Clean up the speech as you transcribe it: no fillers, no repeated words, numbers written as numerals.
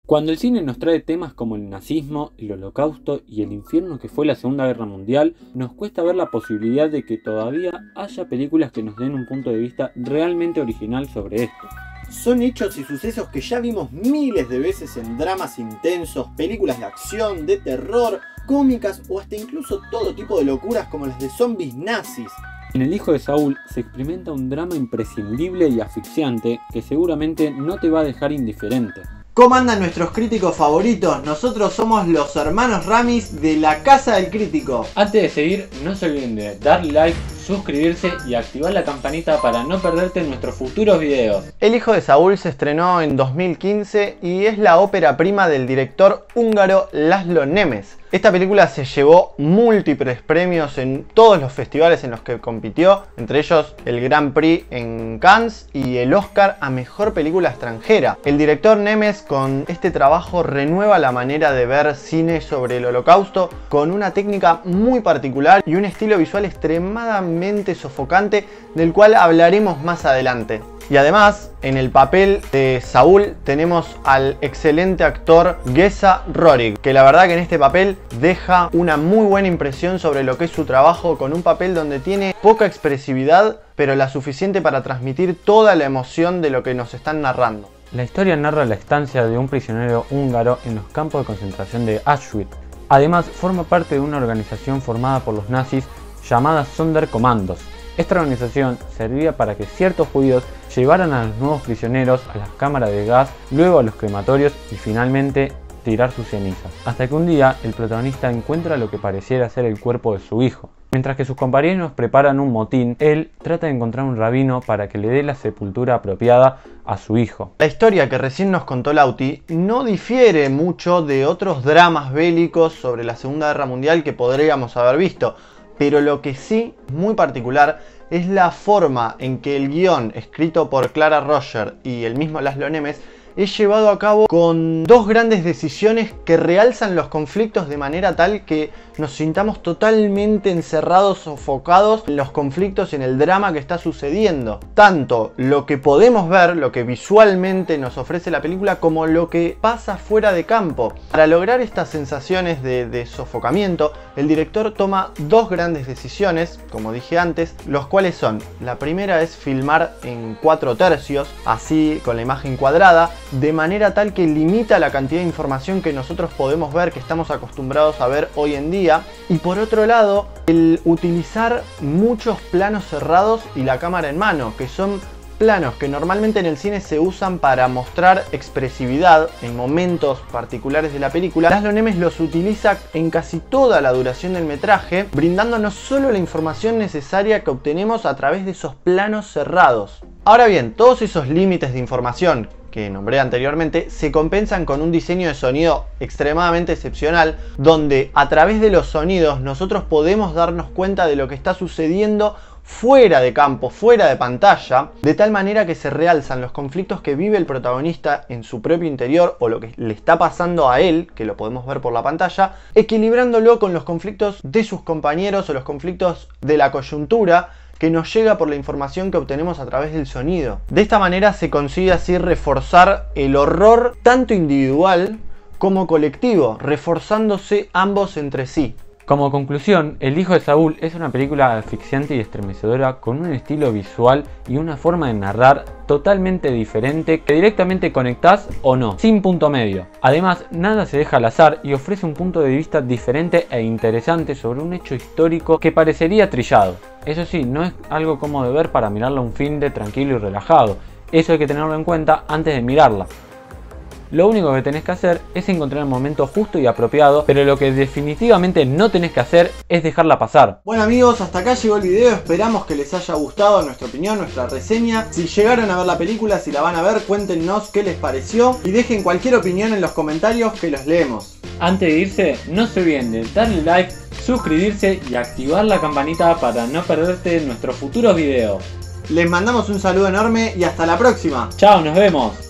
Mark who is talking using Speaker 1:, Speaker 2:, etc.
Speaker 1: Cuando el cine nos trae temas como el nazismo, el holocausto y el infierno que fue la Segunda Guerra Mundial, nos cuesta ver la posibilidad de que todavía haya películas que nos den un punto de vista realmente original sobre esto.
Speaker 2: Son hechos y sucesos que ya vimos miles de veces en dramas intensos, películas de acción, de terror, cómicas o hasta incluso todo tipo de locuras como las de zombies nazis.
Speaker 1: En El hijo de Saúl se experimenta un drama imprescindible y asfixiante que seguramente no te va a dejar indiferente.
Speaker 2: ¿Cómo andan nuestros críticos favoritos? Nosotros somos los hermanos Ramis de la Casa del Crítico.
Speaker 1: Antes de seguir, no se olviden de darle like, suscribirse y activar la campanita para no perderte nuestros futuros videos.
Speaker 2: El hijo de Saúl se estrenó en 2015 y es la ópera prima del director húngaro László Nemes. Esta película se llevó múltiples premios en todos los festivales en los que compitió, entre ellos el Grand Prix en Cannes y el Oscar a Mejor Película Extranjera. El director Nemes con este trabajo renueva la manera de ver cine sobre el Holocausto con una técnica muy particular y un estilo visual extremadamente sofocante del cual hablaremos más adelante. Y además, en el papel de Saúl tenemos al excelente actor Geza Rohrig, que la verdad que en este papel deja una muy buena impresión sobre lo que es su trabajo, con un papel donde tiene poca expresividad, pero la suficiente para transmitir toda la emoción de lo que nos están narrando.
Speaker 1: La historia narra la estancia de un prisionero húngaro en los campos de concentración de Auschwitz. Además, forma parte de una organización formada por los nazis llamada Sonderkommandos. Esta organización servía para que ciertos judíos llevaran a los nuevos prisioneros a las cámaras de gas, luego a los crematorios y finalmente tirar sus cenizas. Hasta que un día el protagonista encuentra lo que pareciera ser el cuerpo de su hijo. Mientras que sus compañeros preparan un motín, él trata de encontrar un rabino para que le dé la sepultura apropiada a su hijo.
Speaker 2: La historia que recién nos contó Lauti no difiere mucho de otros dramas bélicos sobre la Segunda Guerra Mundial que podríamos haber visto. Pero lo que sí, muy particular, es la forma en que el guión escrito por Clara Roger y el mismo László Nemes es llevado a cabo con dos grandes decisiones que realzan los conflictos de manera tal que nos sintamos totalmente encerrados, sofocados en los conflictos, en el drama que está sucediendo. Tanto lo que podemos ver, lo que visualmente nos ofrece la película, como lo que pasa fuera de campo. Para lograr estas sensaciones de sofocamiento, el director toma dos grandes decisiones, como dije antes, los cuales son: la primera es filmar en 4/3, así con la imagen cuadrada, de manera tal que limita la cantidad de información que nosotros podemos ver, que estamos acostumbrados a ver hoy en día. Y por otro lado, el utilizar muchos planos cerrados y la cámara en mano, que son planos que normalmente en el cine se usan para mostrar expresividad en momentos particulares de la película. László Nemes los utiliza en casi toda la duración del metraje, brindándonos solo la información necesaria que obtenemos a través de esos planos cerrados. Ahora bien, todos esos límites de información que nombré anteriormente se compensan con un diseño de sonido extremadamente excepcional, donde a través de los sonidos nosotros podemos darnos cuenta de lo que está sucediendo fuera de campo, fuera de pantalla, de tal manera que se realzan los conflictos que vive el protagonista en su propio interior o lo que le está pasando a él, que lo podemos ver por la pantalla, equilibrándolo con los conflictos de sus compañeros o los conflictos de la coyuntura que nos llega por la información que obtenemos a través del sonido. De esta manera se consigue así reforzar el horror tanto individual como colectivo, reforzándose ambos entre sí.
Speaker 1: Como conclusión, El hijo de Saúl es una película asfixiante y estremecedora con un estilo visual y una forma de narrar totalmente diferente que directamente conectás o no, sin punto medio. Además, nada se deja al azar y ofrece un punto de vista diferente e interesante sobre un hecho histórico que parecería trillado. Eso sí, no es algo cómodo de ver para mirarla un fin de tranquilo y relajado. Eso hay que tenerlo en cuenta antes de mirarla. Lo único que tenés que hacer es encontrar el momento justo y apropiado, pero lo que definitivamente no tenés que hacer es dejarla pasar.
Speaker 2: Bueno amigos, hasta acá llegó el video, esperamos que les haya gustado nuestra opinión, nuestra reseña. Si llegaron a ver la película, si la van a ver, cuéntenos qué les pareció y dejen cualquier opinión en los comentarios que los leemos.
Speaker 1: Antes de irse, no se olviden de darle like, suscribirse y activar la campanita para no perderte nuestros futuros videos.
Speaker 2: Les mandamos un saludo enorme y hasta la próxima.
Speaker 1: Chao, nos vemos.